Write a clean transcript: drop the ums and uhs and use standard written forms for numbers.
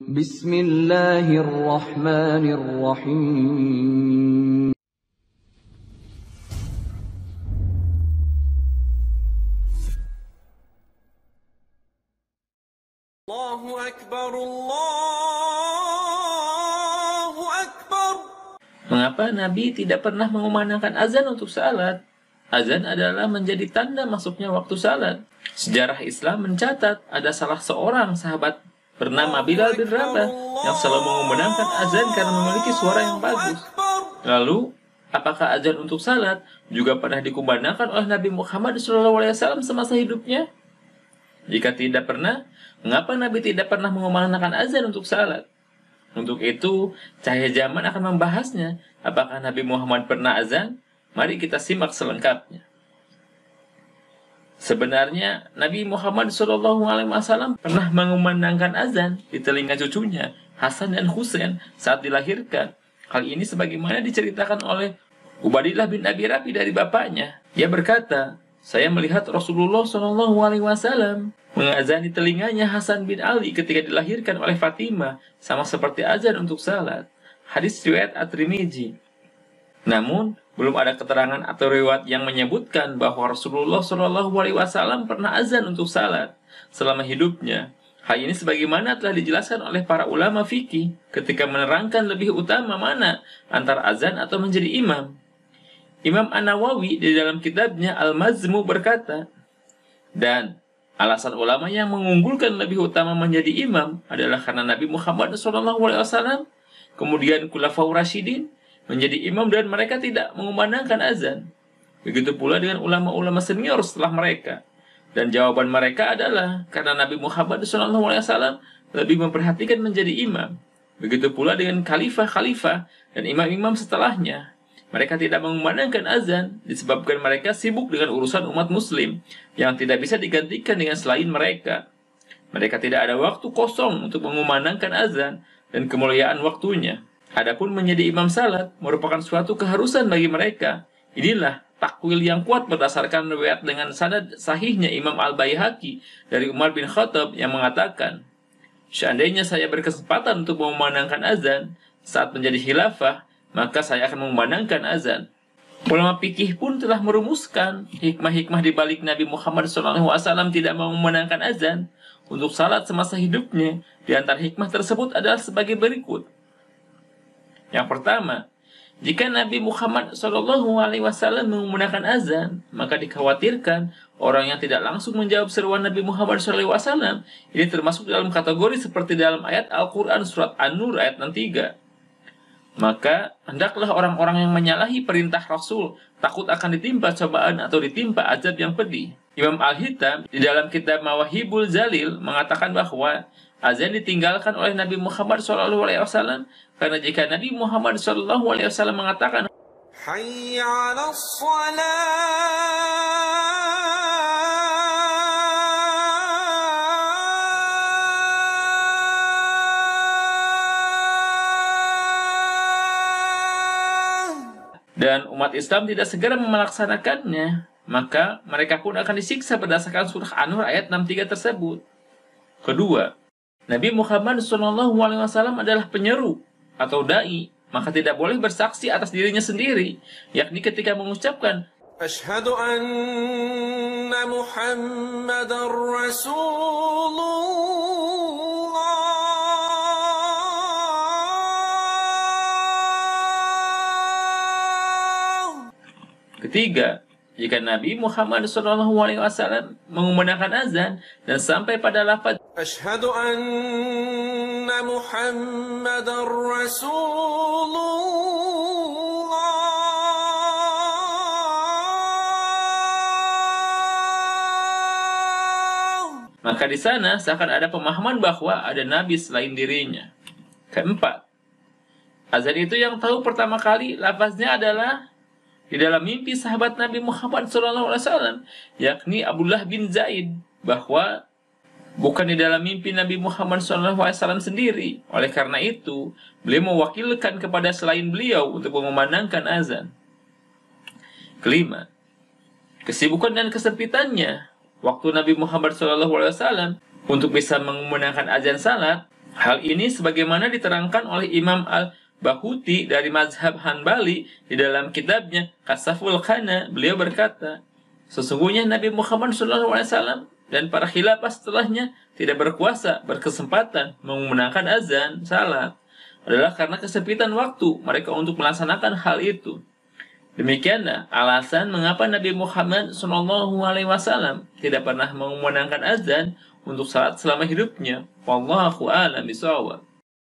Bismillahirrahmanirrahim. Allahu Akbar, Allahu Akbar. Mengapa Nabi tidak pernah mengumandangkan azan untuk salat? Azan adalah menjadi tanda masuknya waktu salat. Sejarah Islam mencatat ada salah seorang sahabat bernama Bilal bin Rabah yang selalu mengumandangkan azan karena memiliki suara yang bagus. Lalu, apakah azan untuk salat juga pernah dikumandangkan oleh Nabi Muhammad SAW semasa hidupnya? Jika tidak pernah, mengapa Nabi tidak pernah mengumandangkan azan untuk salat? Untuk itu, Cahaya Zaman akan membahasnya. Apakah Nabi Muhammad pernah azan? Mari kita simak selengkapnya. Sebenarnya, Nabi Muhammad SAW pernah mengumandangkan azan di telinga cucunya, Hasan dan Husain, saat dilahirkan. Hal ini sebagaimana diceritakan oleh Ubadillah bin Abi Rafi dari bapaknya. Ia berkata, saya melihat Rasulullah SAW mengazani telinganya Hasan bin Ali ketika dilahirkan oleh Fatimah, sama seperti azan untuk salat. Hadis riwayat At-Tirmidzi. Namun, belum ada keterangan atau riwayat yang menyebutkan bahwa Rasulullah SAW pernah azan untuk salat selama hidupnya. Hal ini sebagaimana telah dijelaskan oleh para ulama fikih ketika menerangkan lebih utama mana antara azan atau menjadi imam. Imam An-Nawawi di dalam kitabnya Al-Mazmu berkata, dan alasan ulama yang mengunggulkan lebih utama menjadi imam adalah karena Nabi Muhammad SAW, kemudian Khulafaur Rasyidin menjadi imam dan mereka tidak mengumandangkan azan. Begitu pula dengan ulama-ulama senior setelah mereka. Dan jawaban mereka adalah karena Nabi Muhammad SAW lebih memperhatikan menjadi imam. Begitu pula dengan khalifah-khalifah dan imam-imam setelahnya. Mereka tidak mengumandangkan azan disebabkan mereka sibuk dengan urusan umat muslim yang tidak bisa digantikan dengan selain mereka. Mereka tidak ada waktu kosong untuk mengumandangkan azan dan kemuliaan waktunya. Adapun menjadi imam salat merupakan suatu keharusan bagi mereka. Inilah takwil yang kuat berdasarkan riwayat dengan sanad sahihnya Imam Al-Baihaqi dari Umar bin Khattab yang mengatakan, seandainya saya berkesempatan untuk mengumandangkan azan saat menjadi khilafah, maka saya akan mengumandangkan azan. Ulama fikih pun telah merumuskan hikmah-hikmah di balik Nabi Muhammad SAW tidak mengumandangkan azan untuk salat semasa hidupnya. Di antara hikmah tersebut adalah sebagai berikut. Yang pertama, jika Nabi Muhammad SAW menggunakan azan, maka dikhawatirkan orang yang tidak langsung menjawab seruan Nabi Muhammad SAW ini termasuk dalam kategori seperti dalam ayat Al-Quran surat An-Nur ayat 63. Maka hendaklah orang-orang yang menyalahi perintah Rasul takut akan ditimpa cobaan atau ditimpa azab yang pedih. Imam Al-Hitam di dalam kitab Mawahibul Jalil mengatakan bahwa azan ditinggalkan oleh Nabi Muhammad SAW karena jika Nabi Muhammad SAW mengatakan Hayya 'alas shalah, dan umat Islam tidak segera melaksanakannya, maka mereka pun akan disiksa berdasarkan surah An-Nur ayat 63 tersebut. Kedua, Nabi Muhammad SAW adalah penyeru atau da'i, maka tidak boleh bersaksi atas dirinya sendiri, yakni ketika mengucapkan Asyhadu anna Muhammadar Rasulullah. Ketiga, jika Nabi Muhammad SAW mengumandangkan azan dan sampai pada lafaz Asyhadu anna Muhammadar Rasulullah, maka di sana seakan ada pemahaman bahwa ada nabi selain dirinya. Keempat, azan itu yang tahu pertama kali lafaznya adalah di dalam mimpi sahabat Nabi Muhammad SAW, yakni Abdullah bin Zaid, bahwa bukan di dalam mimpi Nabi Muhammad SAW sendiri. Oleh karena itu, beliau mewakilkan kepada selain beliau untuk mengumandangkan azan. Kelima, kesibukan dan kesempitannya waktu Nabi Muhammad SAW untuk bisa mengumandangkan azan salat Hal ini sebagaimana diterangkan oleh Imam Al-Bahuti dari mazhab Hanbali di dalam kitabnya Kasaful Khana. Beliau berkata, sesungguhnya Nabi Muhammad SAW dan para khilafah setelahnya tidak berkesempatan mengumandangkan azan salat adalah karena kesempitan waktu mereka untuk melaksanakan hal itu. Demikianlah alasan mengapa Nabi Muhammad SAW tidak pernah mengumandangkan azan untuk salat selama hidupnya. Wallahu a'lam bishawab.